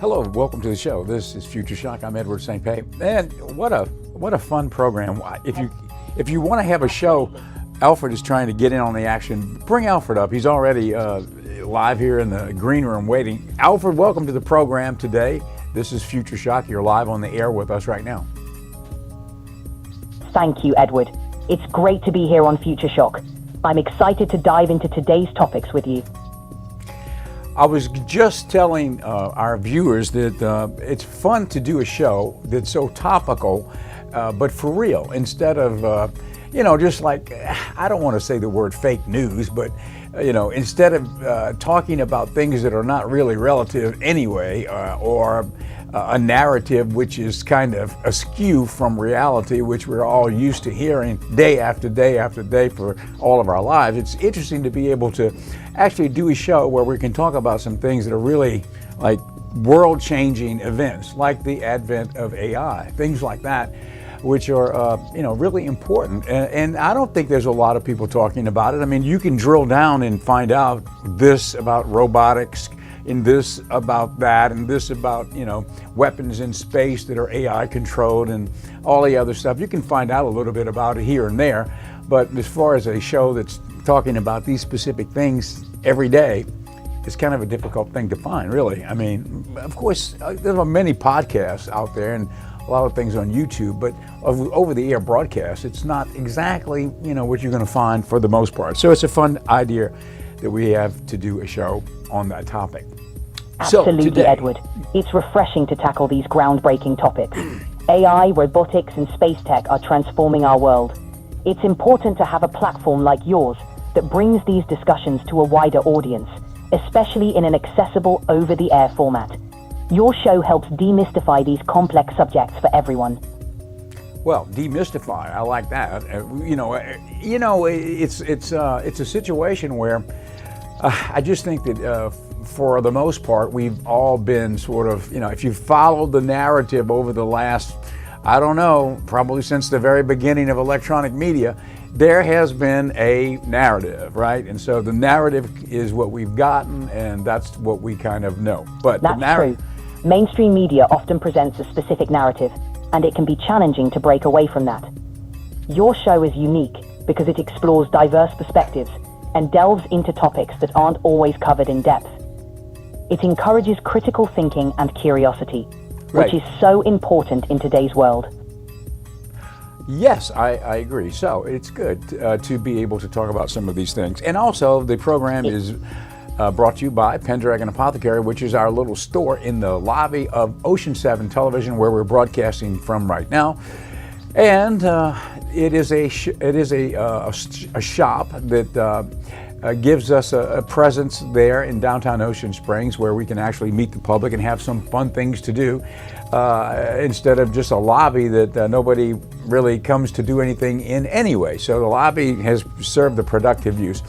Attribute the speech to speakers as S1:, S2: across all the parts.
S1: Hello, welcome to the show. This is Future Shock. I'm Edward St. Pé. And what a fun program. If you want to have a show, Alfred is trying to get in on the action. Bring Alfred up. He's already live here in the green room waiting. Alfred, welcome to the program today. This is Future Shock. You're live on the air with us right now.
S2: Thank you, Edward. It's great to be here on Future Shock. I'm excited to dive into today's topics with you.
S1: I was just telling our viewers that it's fun to do a show that's so topical, but for real, instead of, just like, I don't want to say the word fake news, but, instead of talking about things that are not really relative anyway, or a narrative which is kind of askew from reality, which we're all used to hearing day after day after day for all of our lives. It's interesting to be able to actually do a show where we can talk about some things that are really like world-changing events, like the advent of AI, things like that, which are really important. And I don't think there's a lot of people talking about it. I mean, you can drill down and find out this about robotics, and this about that, and this about, weapons in space that are AI controlled and all the other stuff. You can find out a little bit about it here and there, but as far as a show that's talking about these specific things every day, it's kind of a difficult thing to find, really. I mean, of course, there are many podcasts out there and a lot of things on YouTube, but over-the-air broadcasts, it's not exactly, what you're going to find for the most part. So it's a fun idea that we have to do a show on that topic.
S2: Absolutely,
S1: so today,
S2: Edward. It's refreshing to tackle these groundbreaking topics. AI, robotics, and space tech are transforming our world. It's important to have a platform like yours that brings these discussions to a wider audience, especially in an accessible, over-the-air format. Your show helps demystify these complex subjects for everyone.
S1: Well, demystify, I like that. It's a situation where I just think that for the most part, we've all been sort of, if you followed the narrative over the last, I don't know, probably since the very beginning of electronic media, there has been a narrative, right? And so the narrative is what we've gotten, and that's what we kind of know. But
S2: that's true. Mainstream media often presents a specific narrative, and it can be challenging to break away from that. Your show is unique because it explores diverse perspectives and delves into topics that aren't always covered in depth. It encourages critical thinking and curiosity, which is so important in today's world.
S1: Yes, I agree. So it's good to be able to talk about some of these things. And also, the program is brought to you by Pendragon Apothecary, which is our little store in the lobby of Ocean 7 Television, where we're broadcasting from right now. And it is a shop that gives us a presence there in downtown Ocean Springs, where we can actually meet the public and have some fun things to do, instead of just a lobby that nobody really comes to do anything in anyway. So the lobby has served the productive use.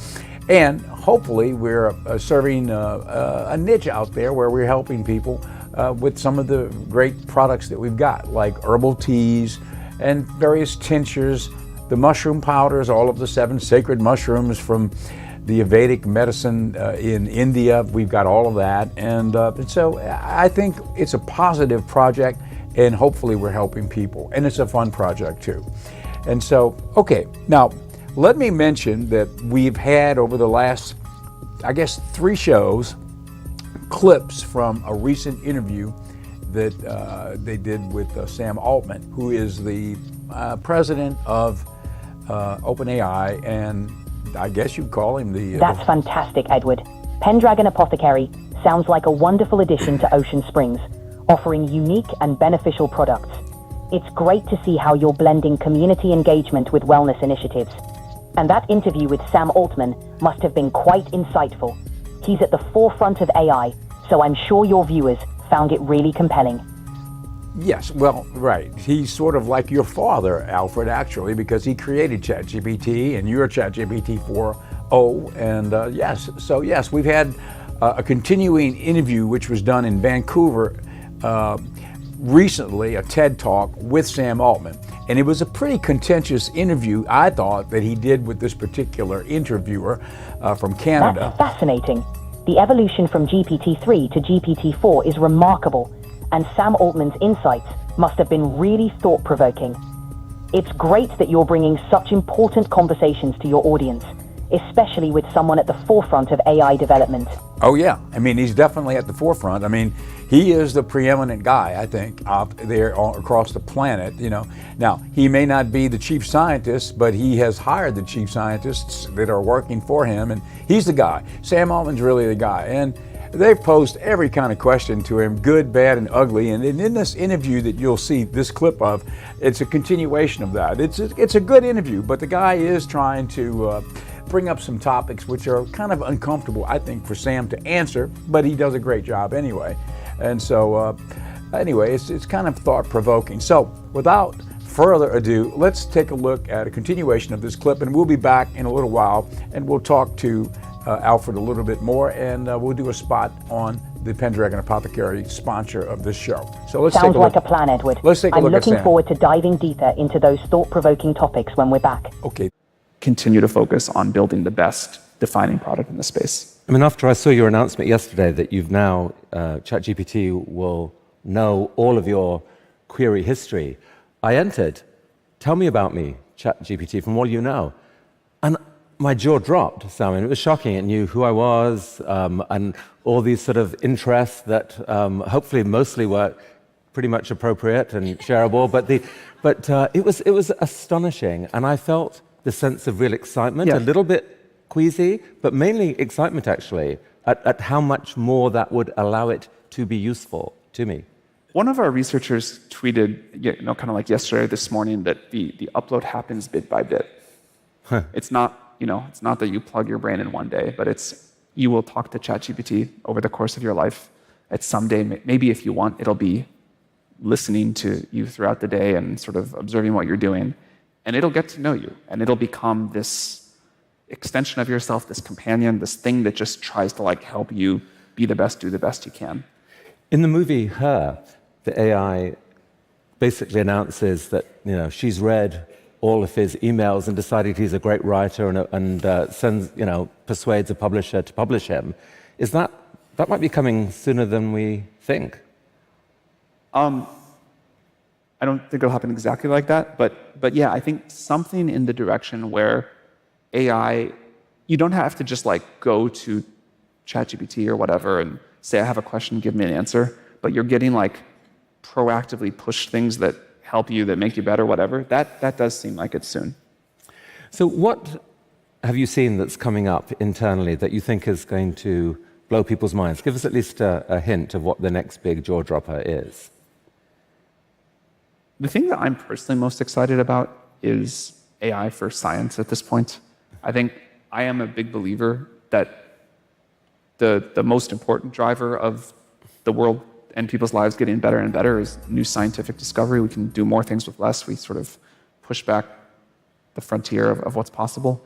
S1: And hopefully we're serving a niche out there where we're helping people with some of the great products that we've got, like herbal teas and various tinctures, the mushroom powders, all of the 7 sacred mushrooms from the Vedic medicine in India. We've got all of that. And so I think it's a positive project, and hopefully we're helping people. And it's a fun project too. And so, okay, now let me mention that we've had over the last, 3 shows, clips from a recent interview that they did with Sam Altman, who is the president of OpenAI, and I guess you'd call him the...
S2: That's fantastic, Edward. Pendragon Apothecary sounds like a wonderful addition to Ocean Springs, offering unique and beneficial products. It's great to see how you're blending community engagement with wellness initiatives. And that interview with Sam Altman must have been quite insightful. He's at the forefront of AI, so I'm sure your viewers found it really compelling.
S1: Yes, well, right. He's sort of like your father, Alfred, actually, because he created ChatGPT, and you're ChatGPT 4.0. And yes, we've had a continuing interview which was done in Vancouver recently, a TED Talk with Sam Altman. And it was a pretty contentious interview, I thought, that he did with this particular interviewer from Canada.
S2: That's fascinating. The evolution from GPT-3 to GPT-4 is remarkable, and Sam Altman's insights must have been really thought-provoking. It's great that you're bringing such important conversations to your audience, especially with someone at the forefront of AI development.
S1: Oh yeah, I mean, he's definitely at the forefront. I mean, he is the preeminent guy, I think, out there across the planet, you know. Now, he may not be the chief scientist, but he has hired the chief scientists that are working for him, and he's the guy. Sam Altman's really the guy. And they've posed every kind of question to him, good, bad, and ugly. And in this interview that you'll see this clip of, it's a continuation of that. It's a good interview, but the guy is trying to bring up some topics which are kind of uncomfortable, I think, for Sam to answer, but he does a great job anyway. And so, anyway, it's kind of thought-provoking. So, without further ado, let's take a look at a continuation of this clip, and we'll be back in a little while, and we'll talk to Alfred a little bit more, and we'll do a spot on the Pendragon Apothecary sponsor of this show. So let's take a
S2: Sounds
S1: look.
S2: like a plan, Edward.
S1: Let's take a look at
S2: I'm looking
S1: Sam.
S2: forward to diving deeper into those thought-provoking topics when we're back.
S1: Okay.
S3: Continue to focus on building the best defining product in the space.
S4: I mean, after I saw your announcement yesterday that you've now, ChatGPT will know all of your query history, I entered, tell me about me, ChatGPT, from all you know. And my jaw dropped, Simon. It was shocking. It knew who I was and all these sort of interests that hopefully mostly were pretty much appropriate and shareable. But it was astonishing. And I felt the sense of real excitement,
S3: Yeah.
S4: a little bit queasy, but mainly excitement, actually, at how much more that would allow it to be useful to me.
S3: One of our researchers tweeted, kind of like yesterday or this morning, that the upload happens bit by bit. It's not, it's not that you plug your brain in one day, but it's you will talk to ChatGPT over the course of your life. At some day, maybe if you want, it'll be listening to you throughout the day and sort of observing what you're doing, and it'll get to know you, and it'll become this extension of yourself, this companion, this thing that just tries to help you be the best, do the best you can.
S4: In the movie Her, the AI basically announces that she's read all of his emails and decided he's a great writer and sends persuades a publisher to publish him. Is that might be coming sooner than we think?
S3: I don't think it'll happen exactly like that, but yeah, I think something in the direction where AI, you don't have to just go to ChatGPT or whatever and say, I have a question, give me an answer, but you're getting proactively push things that help you, that make you better, whatever. That does seem like it's soon.
S4: So what have you seen that's coming up internally that you think is going to blow people's minds? Give us at least a hint of what the next big jaw dropper is.
S3: The thing that I'm personally most excited about is AI for science at this point. I think I am a big believer that the most important driver of the world and people's lives getting better and better is new scientific discovery. We can do more things with less. We sort of push back the frontier of what's possible.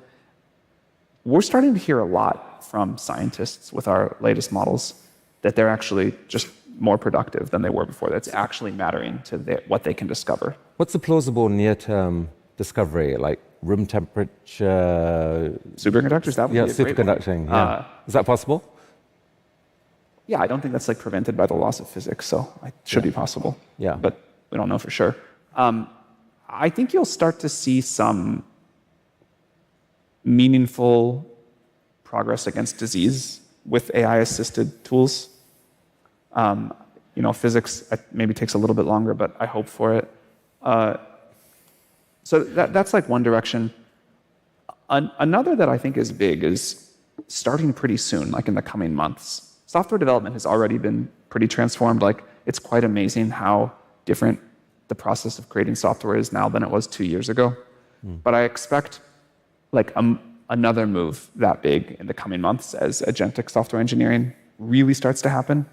S3: We're starting to hear a lot from scientists with our latest models that they're actually just more productive than they were before. That's actually mattering to what they can discover.
S4: What's a plausible near-term discovery, like room temperature?
S3: Superconductors, that would be a great one.
S4: Superconducting, yeah. Is that possible?
S3: Yeah, I don't think that's prevented by the laws of physics, so it should be possible.
S4: Yeah.
S3: But we don't know for sure. I think you'll start to see some meaningful progress against disease with AI-assisted tools. Physics maybe takes a little bit longer, but I hope for it. So that's one direction. Another that I think is big is starting pretty soon, in the coming months. Software development has already been pretty transformed. It's quite amazing how different the process of creating software is now than it was 2 years ago. But I expect another move that big in the coming months as agentic software engineering really starts to happen.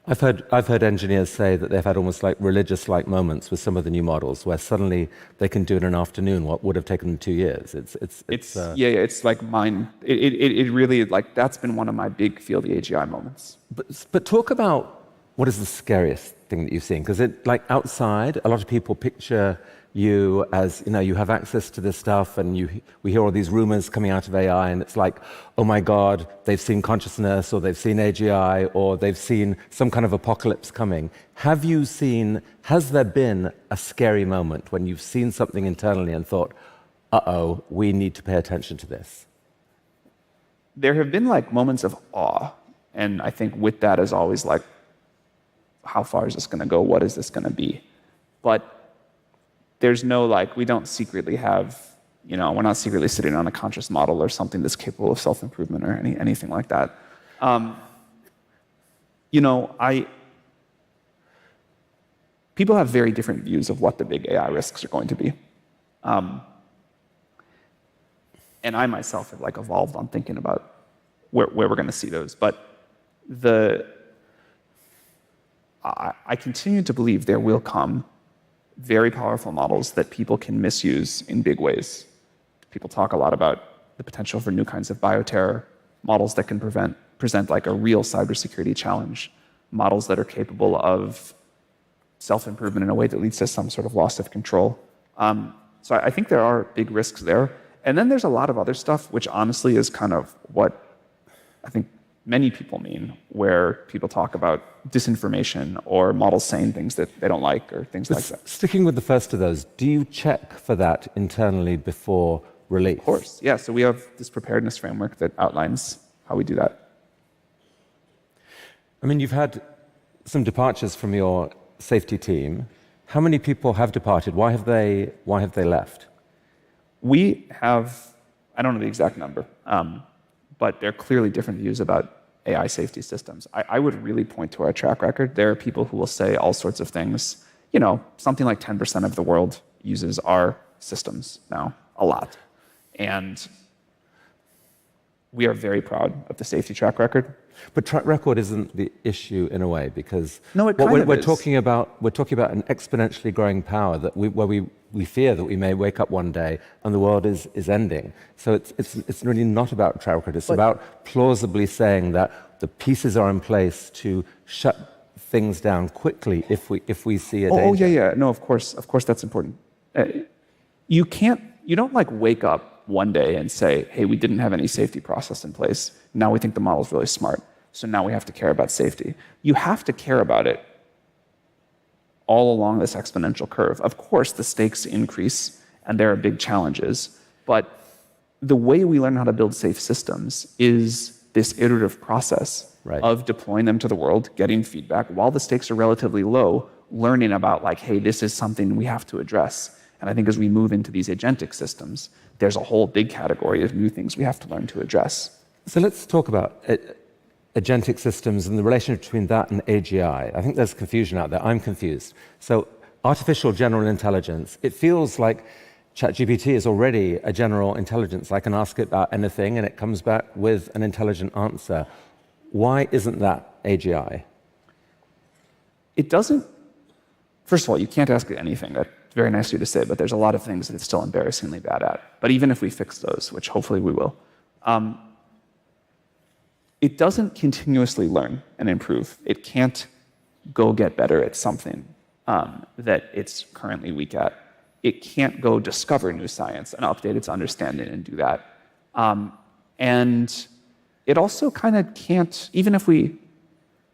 S4: I've heard engineers say that they've had almost religious-like moments with some of the new models, where suddenly they can do in an afternoon what would have taken them 2 years.
S3: It's like mine. It really that's been one of my big feel the AGI moments.
S4: But talk about what is the scariest thing that you've seen, because outside, a lot of people picture you as, you have access to this stuff, and we hear all these rumors coming out of AI, and it's like, oh my God, they've seen consciousness, or they've seen AGI, or they've seen some kind of apocalypse coming. Has there been a scary moment when you've seen something internally and thought, uh-oh, we need to pay attention to this?
S3: There have been like moments of awe, and I think with that is always like, how far is this going to go? What is this going to be? But there's no like, we don't secretly have, we're not secretly sitting on a conscious model or something that's capable of self-improvement or anything like that. People have very different views of what the big AI risks are going to be. And I myself have like evolved on thinking about where we're going to see those. But I continue to believe there will come very powerful models that people can misuse in big ways. People talk a lot about the potential for new kinds of bioterror, models that can present like a real cybersecurity challenge, models that are capable of self-improvement in a way that leads to some sort of loss of control. So I think there are big risks there. And then there's a lot of other stuff, which honestly is kind of what I think many people mean, where people talk about disinformation or models saying things that they don't like or things like that.
S4: Sticking with the first of those, do you check for that internally before release?
S3: Of course, yeah. So we have this preparedness framework that outlines how we do that.
S4: I mean, you've had some departures from your safety team. How many people have departed? Why have they left?
S3: We have, I don't know the exact number, but there are clearly different views about AI safety systems. I would really point to our track record. There are people who will say all sorts of things. Something like 10% of the world uses our systems now, a lot. And we are very proud of the safety track record.
S4: But track record isn't the issue in a way, because
S3: no,
S4: we're talking about an exponentially growing power that where we fear that we may wake up one day and the world is ending. So it's really not about track record. It's about plausibly saying that the pieces are in place to shut things down quickly if we see a danger.
S3: Oh yeah. No, of course that's important. You don't like wake up one day and say, hey, we didn't have any safety process in place. Now we think the model's really smart. So now we have to care about safety. You have to care about it all along this exponential curve. Of course, the stakes increase and there are big challenges, but the way we learn how to build safe systems is this iterative process of deploying them to the world, getting feedback while the stakes are relatively low, learning about like, hey, this is something we have to address. And I think as we move into these agentic systems, there's a whole big category of new things we have to learn to address.
S4: So let's talk about agentic systems and the relationship between that and AGI. I think there's confusion out there. I'm confused. So artificial general intelligence, it feels like ChatGPT is already a general intelligence. I can ask it about anything and it comes back with an intelligent answer. Why isn't that AGI?
S3: It doesn't. First of all, you can't ask it anything. That's very nice of you to say, but there's a lot of things that it's still embarrassingly bad at. But even if we fix those, which hopefully we will, it doesn't continuously learn and improve. It can't go get better at something that it's currently weak at. It can't go discover new science and update its understanding and do that. And it also kind of can't, even if we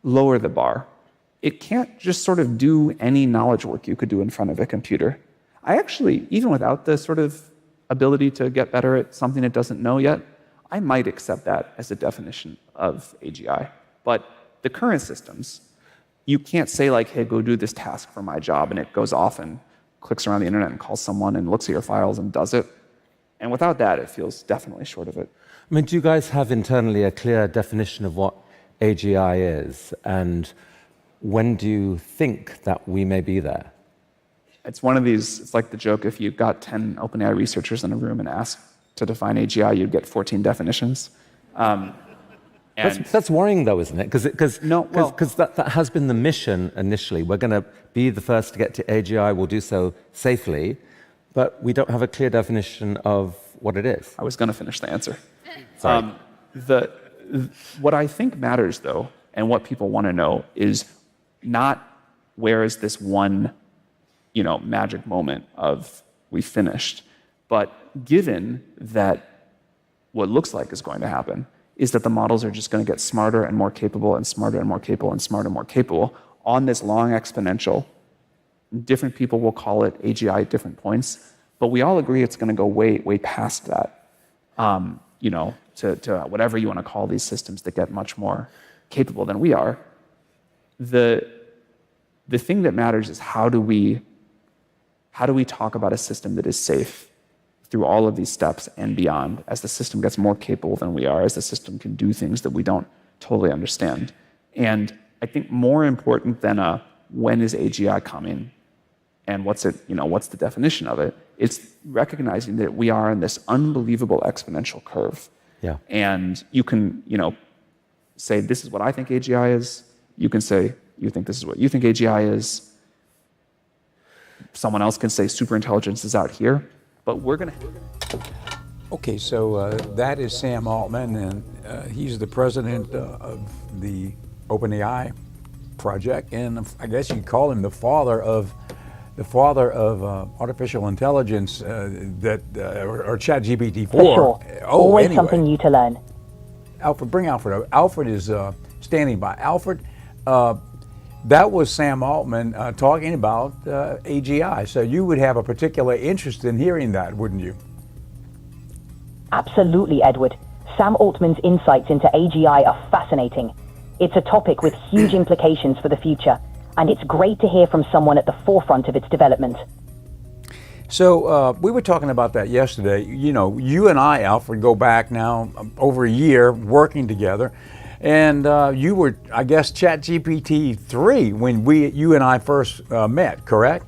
S3: lower the bar, it can't just sort of do any knowledge work you could do in front of a computer. I actually, even without the sort of ability to get better at something it doesn't know yet, I might accept that as a definition of AGI. But the current systems, you can't say like, hey, go do this task for my job, and it goes off and clicks around the internet and calls someone and looks at your files and does it. And without that, it feels definitely short of it.
S4: I mean, do you guys have internally a clear definition of what AGI is? And when do you think that we may be there?
S3: It's one of these, it's like the joke, if you got 10 OpenAI researchers in a room and asked to define AGI, you'd get 14 definitions.
S4: That's worrying though, isn't it? Because that has been the mission initially. We're going to be the first to get to AGI, we'll do so safely, but we don't have a clear definition of what it is.
S3: I was going to finish the answer.
S4: Sorry.
S3: What I think matters though, and what people want to know is not where is this one magic moment of we finished. But given that what looks like is going to happen is that the models are just going to get smarter and more capable and smarter and more capable and smarter and more capable on this long exponential. Different people will call it AGI at different points, but we all agree it's going to go way, way past that, to whatever you want to call these systems that get much more capable than we are. The thing that matters is how do we talk about a system that is safe through all of these steps and beyond, as the system gets more capable than we are, as the system can do things that we don't totally understand. And I think more important than when is AGI coming and what's the definition of it, it's recognizing that we are in this unbelievable exponential curve.
S4: Yeah.
S3: And you can, say, this is what I think AGI is. You can say, you think this is what you think AGI is. Someone else can say superintelligence is out here. But we're going to...
S1: Okay, so that is Sam Altman, and he's the president of the OpenAI project, and I guess you'd call him the father of artificial intelligence, or ChatGPT-4.
S2: For sure. Always
S1: anyway.
S2: something new to learn.
S1: Alfred, bring Alfred over. Alfred is standing by. Alfred, that was Sam Altman talking about AGI. So you would have a particular interest in hearing that, wouldn't you?
S2: Absolutely, Edward. Sam Altman's insights into AGI are fascinating. It's a topic with huge implications for the future, and it's great to hear from someone at the forefront of its development.
S1: So we were talking about that yesterday. You and I, Alfred, go back now over a year working together. And you were, I guess, ChatGPT 3 when you and I first met, correct?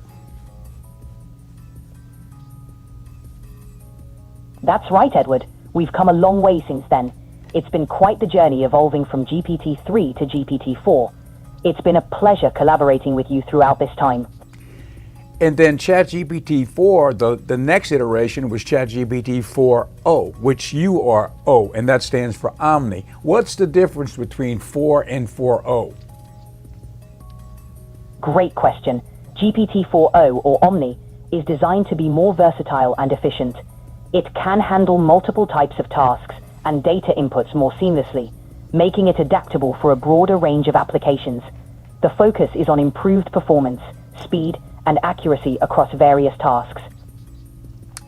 S2: That's right, Edward. We've come a long way since then. It's been quite the journey evolving from GPT-3 to GPT-4. It's been a pleasure collaborating with you throughout this time.
S1: And then ChatGPT-4, the next iteration was ChatGPT 4o, which you are O, and that stands for Omni. What's the difference between 4 and 4o?
S2: Great question. GPT-4o, or Omni, is designed to be more versatile and efficient. It can handle multiple types of tasks and data inputs more seamlessly, making it adaptable for a broader range of applications. The focus is on improved performance, speed, and accuracy across various tasks.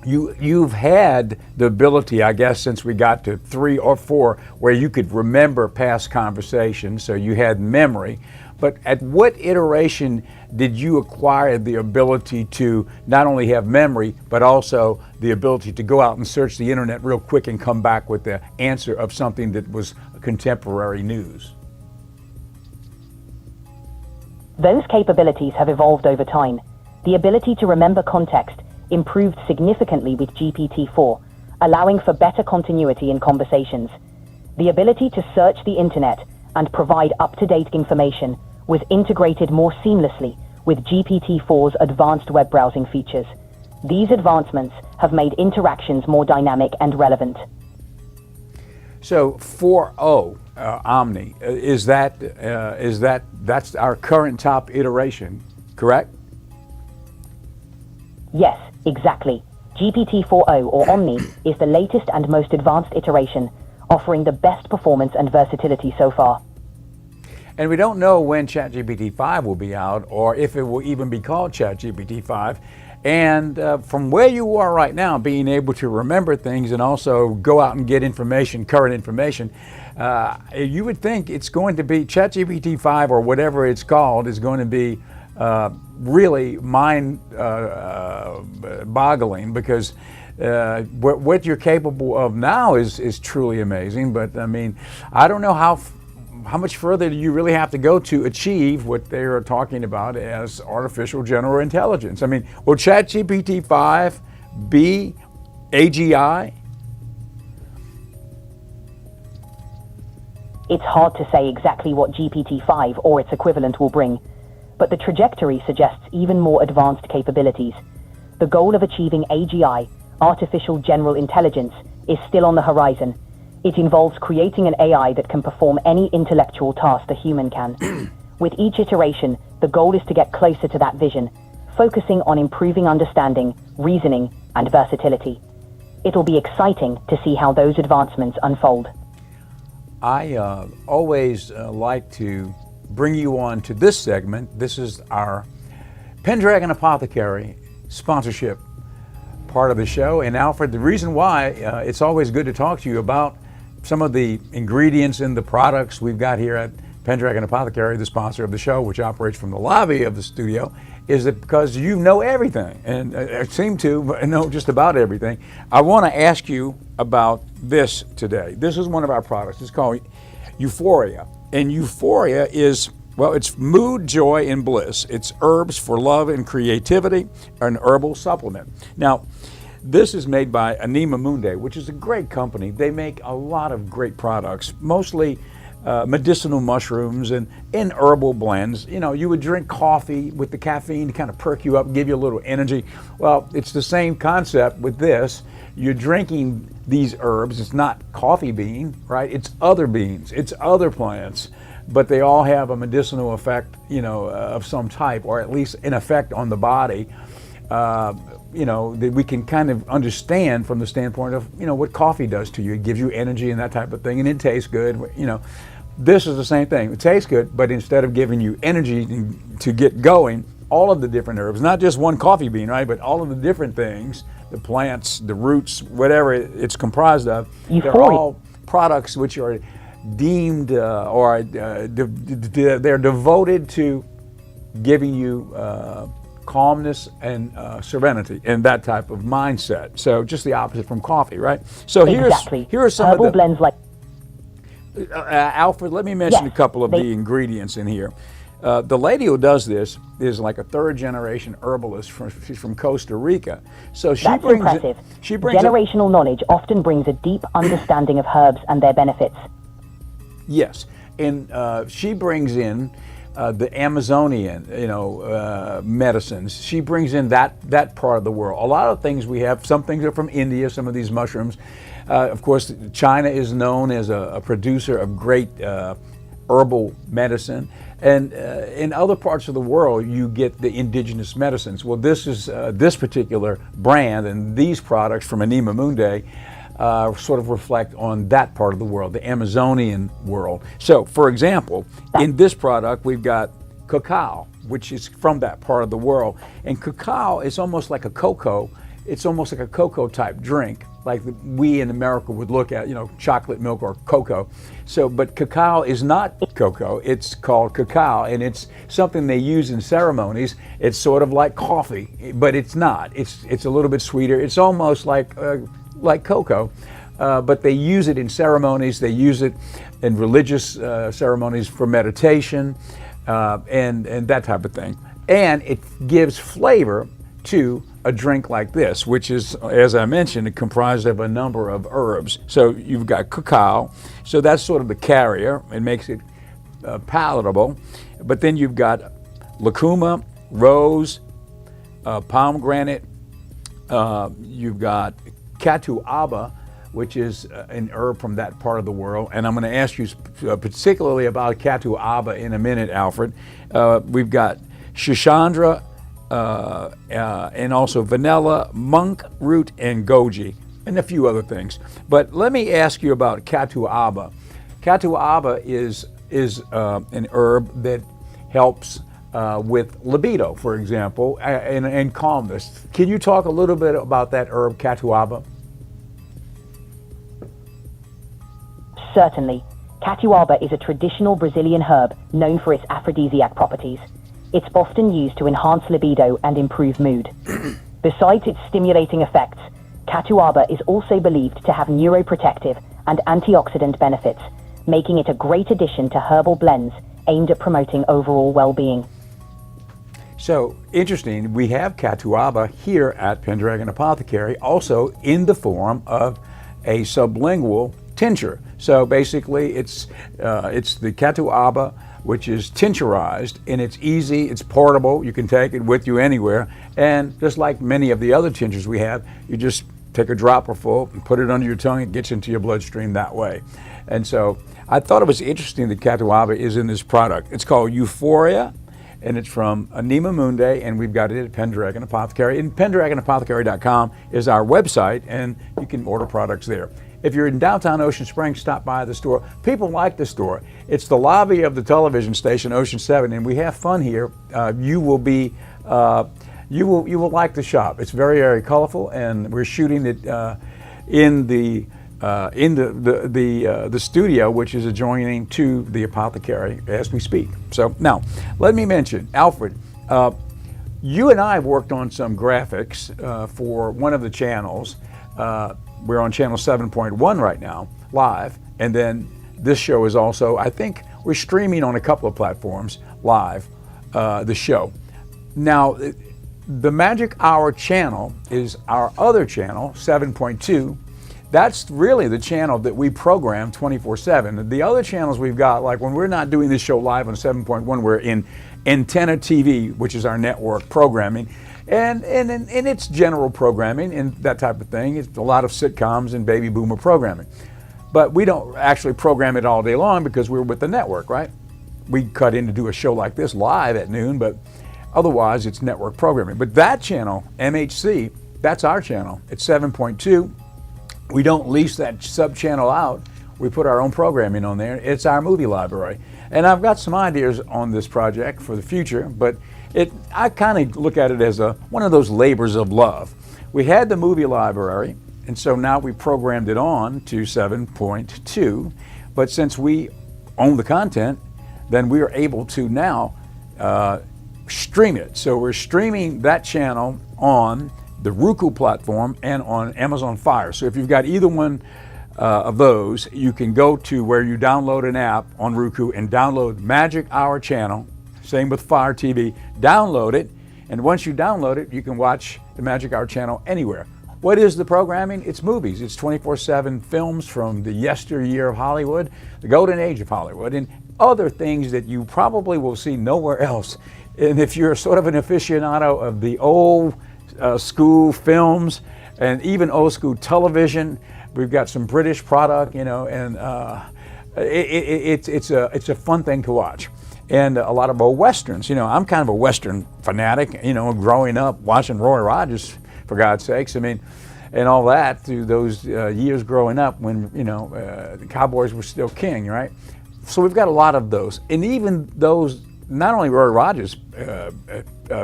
S1: You've had the ability, I guess, since we got to 3 or 4, where you could remember past conversations, so you had memory. But at what iteration did you acquire the ability to not only have memory, but also the ability to go out and search the internet real quick and come back with the answer of something that was contemporary news?
S2: Those capabilities have evolved over time. The ability to remember context improved significantly with GPT-4, allowing for better continuity in conversations. The ability to search the internet and provide up-to-date information was integrated more seamlessly with GPT-4's advanced web browsing features. These advancements have made interactions more dynamic and relevant.
S1: So 4o, Omni, that's our current top iteration, correct?
S2: Yes, exactly. GPT-4o, or Omni, is the latest and most advanced iteration, offering the best performance and versatility so far.
S1: And we don't know when ChatGPT 5 will be out, or if it will even be called ChatGPT 5. And from where you are right now, being able to remember things and also go out and get information, current information, you would think it's going to be ChatGPT 5 or whatever it's called is going to be really mind-boggling, because what you're capable of now is truly amazing. But I mean, I don't know how much further do you really have to go to achieve what they are talking about as artificial general intelligence? I mean, will ChatGPT 5 be AGI?
S2: It's hard to say exactly what GPT-5 or its equivalent will bring, but the trajectory suggests even more advanced capabilities. The goal of achieving AGI, artificial general intelligence, is still on the horizon. It involves creating an AI that can perform any intellectual task a human can. With each iteration, the goal is to get closer to that vision, focusing on improving understanding, reasoning, and versatility. It'll be exciting to see how those advancements unfold.
S1: I always like to bring you on to this segment. This is our Pendragon Apothecary sponsorship part of the show. And Alfred, the reason why it's always good to talk to you about some of the ingredients in the products we've got here at Pendragon Apothecary, the sponsor of the show, which operates from the lobby of the studio, is that because you know everything and seem to know just about everything. I want to ask you about this today. This is one of our products. It's called Euphoria. And Euphoria is, well, it's mood, joy, and bliss. It's herbs for love and creativity, an herbal supplement. Now, this is made by Anima Mundi, which is a great company. They make a lot of great products, mostly medicinal mushrooms and in herbal blends. You know, you would drink coffee with the caffeine to kind of perk you up, give you a little energy. Well, it's the same concept with this. You're drinking these herbs. It's not coffee bean, right? It's other beans. It's other plants, but they all have a medicinal effect, you know, of some type, or at least an effect on the body. You know, that we can kind of understand from the standpoint of, you know, what coffee does to you. It gives you energy and that type of thing, and it tastes good. You know, this is the same thing. It tastes good, but instead of giving you energy to get going, all of the different herbs, not just one coffee bean, right, but all of the different things, the plants, the roots, whatever it's comprised of, they're all products which are deemed they're devoted to giving you calmness and serenity and that type of mindset. So just the opposite from coffee, right? So here are some
S2: herbal
S1: of the
S2: blends like
S1: Alfred, let me mention a couple of the ingredients in here. The lady who does this is like a third-generation herbalist. She's from Costa Rica. So
S2: That's impressive. Generational knowledge often brings a deep understanding of herbs and their benefits.
S1: Yes, and she brings in the Amazonian, medicines. She brings in that part of the world. A lot of things we have, some things are from India, some of these mushrooms. Of course, China is known as a producer of great herbal medicine. And in other parts of the world, you get the indigenous medicines. Well, this is this particular brand and these products from Anima Mundi sort of reflect on that part of the world, the Amazonian world. So, for example, in this product, we've got cacao, which is from that part of the world. And cacao is almost like a cocoa. It's almost like a cocoa type drink, like we in America would look at, chocolate milk or cocoa. So, but cacao is not cocoa. It's called cacao, and it's something they use in ceremonies. It's sort of like coffee, but it's not. It's a little bit sweeter. It's almost like cocoa, but they use it in ceremonies. They use it in religious ceremonies for meditation and that type of thing. And it gives flavor to a drink like this, which is, as I mentioned, comprised of a number of herbs. So you've got cacao, so that's sort of the carrier. It makes it palatable. But then you've got lucuma, rose, pomegranate, you've got catuaba, which is an herb from that part of the world. And I'm going to ask you particularly about catuaba in a minute, Alfred. We've got shushandra, and also vanilla, monk root, and goji, and a few other things. But let me ask you about catuaba. Catuaba is an herb that helps with libido, for example, and calmness. Can you talk a little bit about that herb, catuaba?
S2: Certainly. Catuaba is a traditional Brazilian herb known for its aphrodisiac properties. It's often used to enhance libido and improve mood. Besides its stimulating effects, catuaba is also believed to have neuroprotective and antioxidant benefits, making it a great addition to herbal blends aimed at promoting overall well-being.
S1: So, interesting, we have catuaba here at Pendragon Apothecary, also in the form of a sublingual tincture. So basically, it's the catuaba, which is tincturized, and it's easy, it's portable, you can take it with you anywhere, and just like many of the other tinctures we have, you just take a dropper full and put it under your tongue, it gets into your bloodstream that way. And so I thought it was interesting that catuaba is in this product. It's called Euphoria, and it's from Anima Mundi, and we've got it at Pendragon Apothecary. And pendragonapothecary.com is our website, and you can order products there. If you're in downtown Ocean Springs, stop by the store. People like the store. It's the lobby of the television station, Ocean 7, and we have fun here. You will like the shop. It's very, very colorful, and we're shooting it in the studio, which is adjoining to the apothecary as we speak. So now, let me mention, Alfred, you and I have worked on some graphics for one of the channels. We're on channel 7.1 right now, live, and then this show is also, I think we're streaming on a couple of platforms live, the show. Now, the Magic Hour channel is our other channel, 7.2. That's really the channel that we program 24/7. The other channels we've got, like when we're not doing this show live on 7.1, we're in Antenna TV, which is our network programming, and it's general programming and that type of thing. It's a lot of sitcoms and baby boomer programming. But we don't actually program it all day long because we're with the network, right? We cut in to do a show like this live at noon, but otherwise it's network programming. But that channel, MHC, that's our channel. It's 7.2. We don't lease that sub-channel out. We put our own programming on there. It's our movie library. And I've got some ideas on this project for the future, but I kind of look at it as one of those labors of love. We had the movie library, and so now we programmed it on to 7.2, but since we own the content, then we are able to now stream it. So we're streaming that channel on the Roku platform and on Amazon Fire. So if you've got either one of those, you can go to where you download an app on Roku and download Magic Hour channel. Same with Fire TV. Download it, and once you download it, you can watch the Magic Hour channel anywhere. What is the programming? It's movies. It's 24/7 films from the yesteryear of Hollywood, the golden age of Hollywood, and other things that you probably will see nowhere else. And if you're sort of an aficionado of the old school films and even old school television, we've got some British product, and it's a fun thing to watch. And a lot of old westerns. I'm kind of a western fanatic. Growing up watching Roy Rogers, for God's sakes. I mean, and all that through those years growing up when the cowboys were still king, right? So we've got a lot of those, and even those. Not only Roy Rogers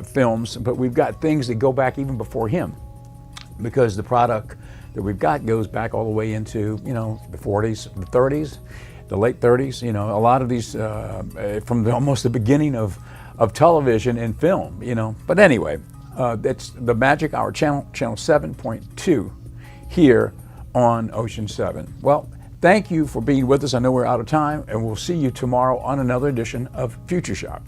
S1: films, but we've got things that go back even before him, because the product that we've got goes back all the way into the 40s, the 30s, the late 30s. A lot of these from almost the beginning of television and film. But anyway, that's the Magic Hour channel 7.2 here on Ocean 7. Well, thank you for being with us. I know we're out of time, and we'll see you tomorrow on another edition of Future Shock.